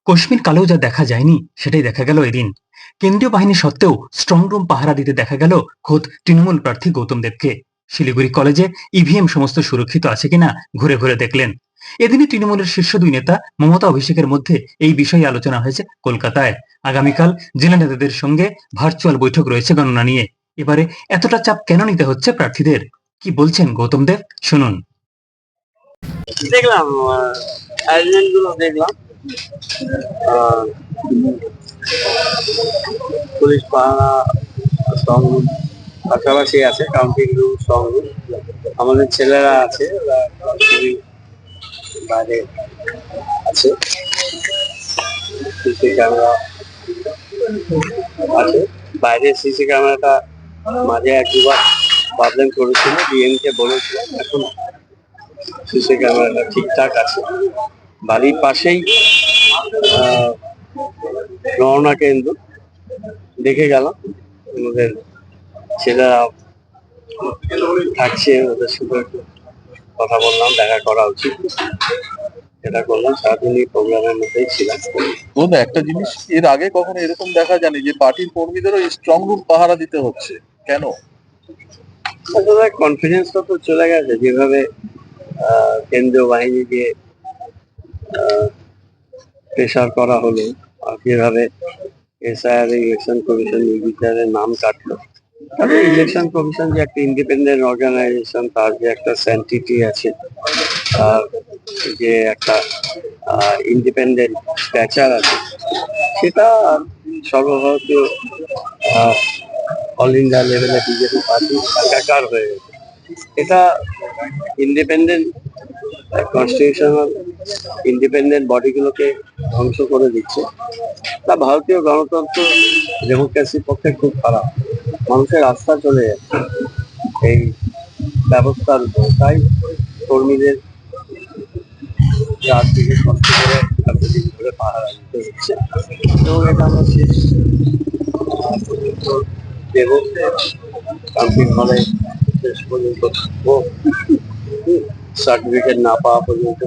কশ্মীর কালেও যা দেখা যায়নি সেটাই দেখা গেল এদিন। কেন্দ্রীয় বাহিনী সত্ত্বেও স্ট্রং রুম পাহারা দিতে দেখা গেল খোদ তৃণমূল প্রার্থী গৌতম দেবকে। শিলিগুড়ি কলেজে ইভিএম সমস্ত সুরক্ষিত আছে কিনা ঘুরে ঘুরে দেখলেন। এদিনই তৃণমূলের শীর্ষ দুই নেতা মমতা অভিষেকের মধ্যে এই বিষয়ে আলোচনা হয়েছে কলকাতায়। আগামীকাল জেলা নেতাদের সঙ্গে ভার্চুয়াল বৈঠক রয়েছে গণনা নিয়ে। এবারে এতটা চাপ কেন নিতে হচ্ছে প্রার্থীদের, কি বলছেন গৌতম দেব, শুনুন। দেখলাম অ্যারেঞ্জমেন্ট গুলো দেখলাম। পুলিশ পাহারা স্ট্রং রুম পাশাপাশি আছে, কাউন্টিং রুম, স্ট্রং রুম। আমাদের ছেলেরা আছে, ওরা খুবই বাইরে আছে। সিসি ক্যামেরা আছে বাইরে। সিসি ক্যামেরাটা মাঝে এক দুবার প্রবলেম করেছিল, ডিএমকে বলেছিলাম। এখন সিসি ক্যামেরাটা ঠিকঠাক আছে। বাড়ির পাশেই রওনা কেন্দ্র, দেখে গেলাম। আমাদের ছেলেরা থাকছে, ওদের সাথে কথা বললাম, দেখা করা উচিত এটা করলাম। সারাদিনই প্রোগ্রামের মধ্যেই ছিলাম। বলুন, একটা জিনিস এর আগে কখনো এরকম দেখা যায়নি যে পার্টির কর্মীদেরও স্ট্রং রুম পাহারা দিতে হচ্ছে, কেন? আসলে কনফিডেন্সটা তো চলে গেছে। যেভাবে কেন্দ্রীয় বাহিনী দিয়ে প্রেশার করা হলো, আর যেভাবে এসআইআর ইলেকশন কমিশন নির্বিচারের নাম কাটলো। তবে ইলেকশন কমিশন যে একটা ইন্ডিপেন্ডেন্ট অর্গানাইজেশন, তার যে একটা স্যান্টিটি আছে, তার যে একটা ইন্ডিপেন্ডেন্ট স্ট্যাচার আছে, সেটা সর্বভারতীয় অল ইন্ডিয়া লেভেলে বিজেপি পার্টি একাকার হয়ে গেছে। এটা ইন্ডিপেন্ডেন্ট কনস্টিটিউশনাল ইন্ডিপেন্ডেন্ট বডিগুলোকে ধ্বংস করে দিচ্ছে। তা ভারতীয় গণতন্ত্র ডেমোক্রেসির পক্ষে খুব খারাপ। মানুষের আস্থা চলে যাচ্ছে এই ব্যবস্থার উপর। তাই কর্মীদের রাত দিকে কষ্ট করে এতদিন ধরে পাহারা দিতে হচ্ছে, এবং এটা আমরা শেষ দেব। কাম্পিং হলে শেষ পর্যন্ত থাকবো, সার্টিফিকেট না পাওয়া পর্যন্ত।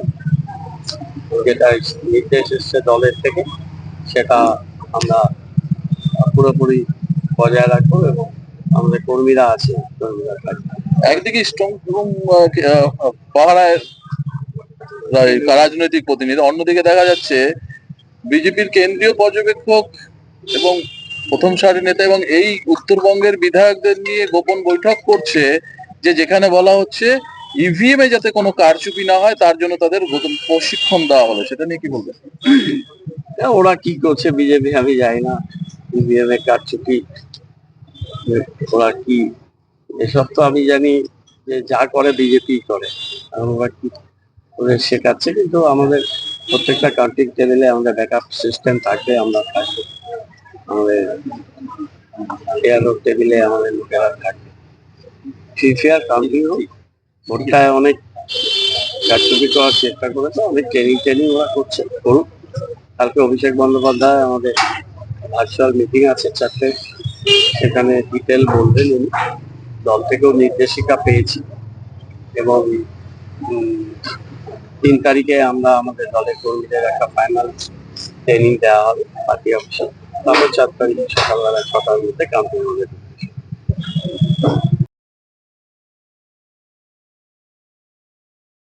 যেটা নির্দেশ এসছে দলের থেকে, সেটা আমরা পুরোপুরি বজায় রাখবো, এবং আমাদের কর্মীরা আছে, কর্মীরা থাকবে। একদিকে স্ট্রং রুম পাহারায় রাজনৈতিক প্রতিনিধি, অন্যদিকে দেখা যাচ্ছে বিজেপির কেন্দ্রীয় পর্যবেক্ষক এবং প্রথম সারির নেতা এবং এই উত্তরবঙ্গের বিধায়কদের নিয়ে গোপন বৈঠক করছে, যেখানে বলা হচ্ছে ইভিএম এ যাতে কোনো কারচুপি না হয় তার জন্য তাদের প্রশিক্ষণ দেওয়া হলো। সেটা নিয়ে কি বলবেন? ওরা কি করছে বিজেপি আমি জানি না। ইভিএম এ কারচুপি ওরা কি, এসব তো আমি জানি যে যা করে বিজেপি করে। ওরা কি ওদের শেখাচ্ছে, কিন্তু আমাদের প্রত্যেকটা কাউন্টিং টেবিলে আমাদের ব্যাকআপ সিস্টেম থাকবে, আমরা থাকবো। আমাদের এয়ারোড টেবিলে আমাদের লোকেরা থাকবে। ফিফেয়ার কাউন্টিং হোক, ভোটটায় অনেক কারচুপি করার চেষ্টা করেছে, অনেক ট্রেনিং ওরা করছে, করুক। কালকে অভিষেক বন্দ্যোপাধ্যায় আমাদের ভার্চুয়াল মিটিং আছে 4টে, সেখানে ডিটেল বলবেন উনি। দল থেকেও নির্দেশিকা পেয়েছি, এবং 3 তারিখে আমরা আমাদের দলের কর্মীদের একটা ফাইনাল ট্রেনিং দেওয়া হবে পার্টি অফিসে। তারপর 4 তারিখ সকালবেলা 6টার মধ্যে কাউন্টিং হবে।